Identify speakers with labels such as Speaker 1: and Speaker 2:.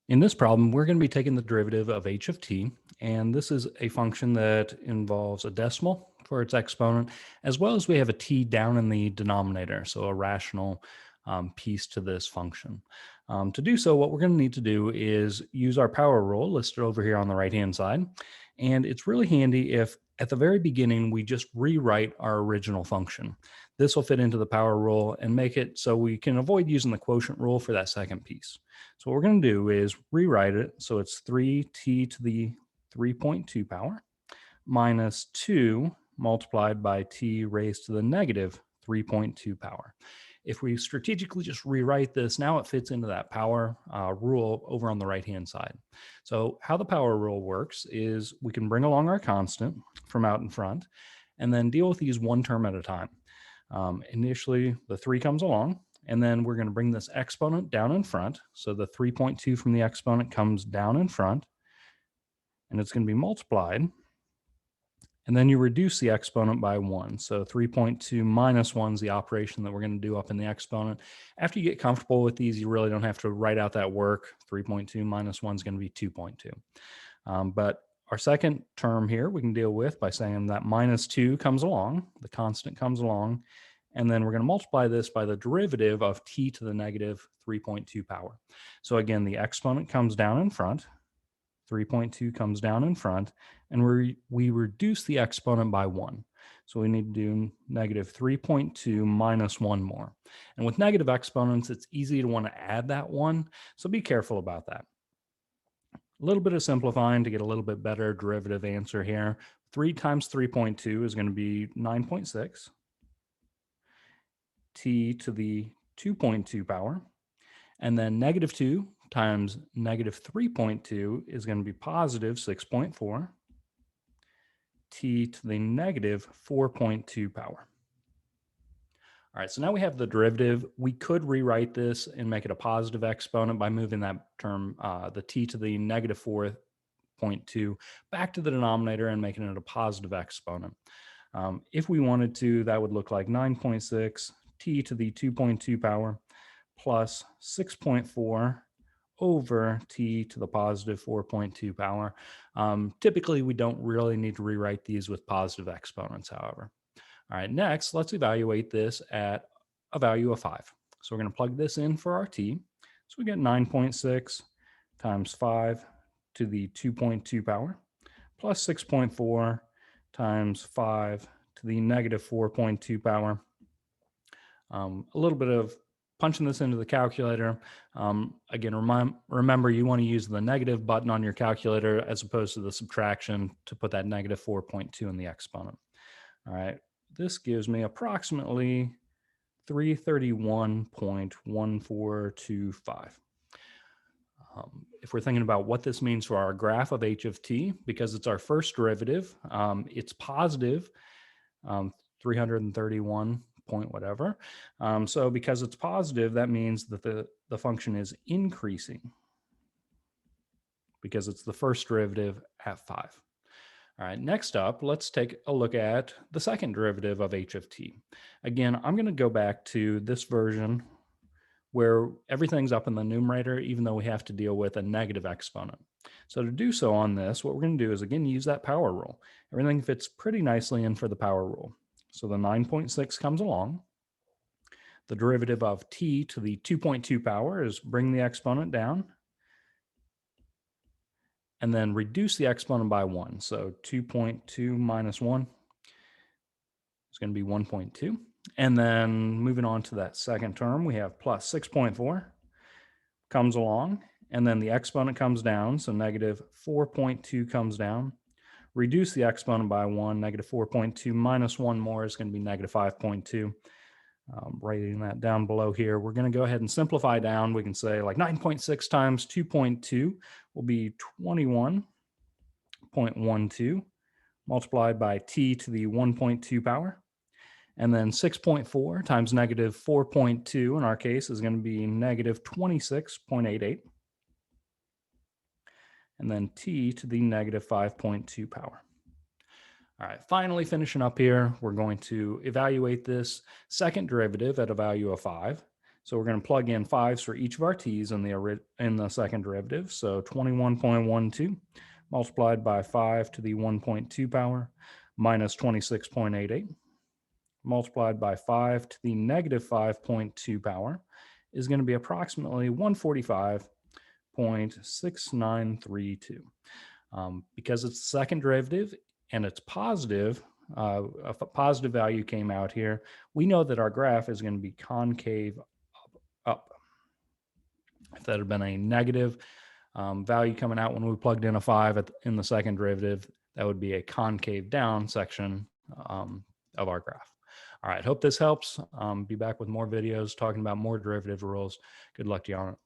Speaker 1: In this problem, we're going to be taking the derivative of h of t, and this is a function that involves a decimal for its exponent, as well as we have a t down in the denominator, so a rational piece to this function. To do so, what we're going to need to do is use our power rule listed over here on the right-hand side, and it's really handy if at the very beginning we just rewrite our original function. This will fit into the power rule and make it so we can avoid using the quotient rule for that second piece. So what we're going to do is rewrite it. So it's 3t to the 3.2 power minus 2 multiplied by t raised to the negative 3.2 power. If we strategically just rewrite this, now it fits into that power rule over on the right-hand side. So how the power rule works is we can bring along our constant from out in front and then deal with these one term at a time. Initially, the 3 comes along, and then we're going to bring this exponent down in front. So the 3.2 from the exponent comes down in front, and it's going to be multiplied. And then you reduce the exponent by 1. So 3.2 minus 1 is the operation that we're going to do up in the exponent. After you get comfortable with these, you really don't have to write out that work. 3.2 minus 1 is going to be 2.2. But our second term here we can deal with by saying that minus 2 comes along, the constant comes along, and then we're going to multiply this by the derivative of t to the negative 3.2 power. So again, the exponent comes down in front, 3.2 comes down in front, and we reduce the exponent by 1. So we need to do negative 3.2 minus 1 more. And with negative exponents, it's easy to want to add that 1, so be careful about that. A little bit of simplifying to get a little bit better derivative answer here. 3 times 3.2 is going to be 9.6. T to the 2.2 power. And then negative 2 times negative 3.2 is going to be positive 6.4. T to the negative 4.2 power. All right, so now we have the derivative. We could rewrite this and make it a positive exponent by moving that term, the t to the negative 4.2, back to the denominator and making it a positive exponent. If we wanted to, that would look like 9.6 t to the 2.2 power plus 6.4 over t to the positive 4.2 power. Typically, we don't really need to rewrite these with positive exponents, however. All right, next, let's evaluate this at a value of 5. So we're going to plug this in for our t. So we get 9.6 times 5 to the 2.2 power plus 6.4 times 5 to the negative 4.2 power. A little bit of punching this into the calculator. Again, remember you want to use the negative button on your calculator as opposed to the subtraction to put that negative 4.2 in the exponent. All right, this gives me approximately 331.1425. If we're thinking about what this means for our graph of h of t, because it's our first derivative, it's positive 331 point whatever. So because it's positive, that means that the function is increasing because it's the first derivative at 5. All right, next up, let's take a look at the second derivative of h of t. Again, I'm going to go back to this version where everything's up in the numerator, even though we have to deal with a negative exponent. So to do so on this, what we're going to do is, again, use that power rule. Everything fits pretty nicely in for the power rule. So the 9.6 comes along. The derivative of t to the 2.2 power is bring the exponent down and then reduce the exponent by 1. So 2.2 minus 1 is going to be 1.2. And then moving on to that second term, we have plus 6.4 comes along, and then the exponent comes down, so negative 4.2 comes down. Reduce the exponent by 1, negative 4.2 minus 1 more is going to be negative 5.2. Writing that down below here, we're going to go ahead and simplify down. We can say like 9.6 times 2.2 will be 21.12 multiplied by t to the 1.2 power. And then 6.4 times negative 4.2 in our case is going to be negative 26.88. And then t to the negative 5.2 power. All right, finally finishing up here, we're going to evaluate this second derivative at a value of 5. So we're going to plug in 5s for each of our t's in the second derivative. So 21.12 multiplied by 5 to the 1.2 power minus 26.88 multiplied by 5 to the negative 5.2 power is going to be approximately 145.6932. Because it's the second derivative and it's positive, a positive value came out here, we know that our graph is going to be concave up. If that had been a negative value coming out when we plugged in a 5 in the second derivative, that would be a concave down section of our graph. All right, hope this helps. Be back with more videos talking about more derivative rules. Good luck to you on it.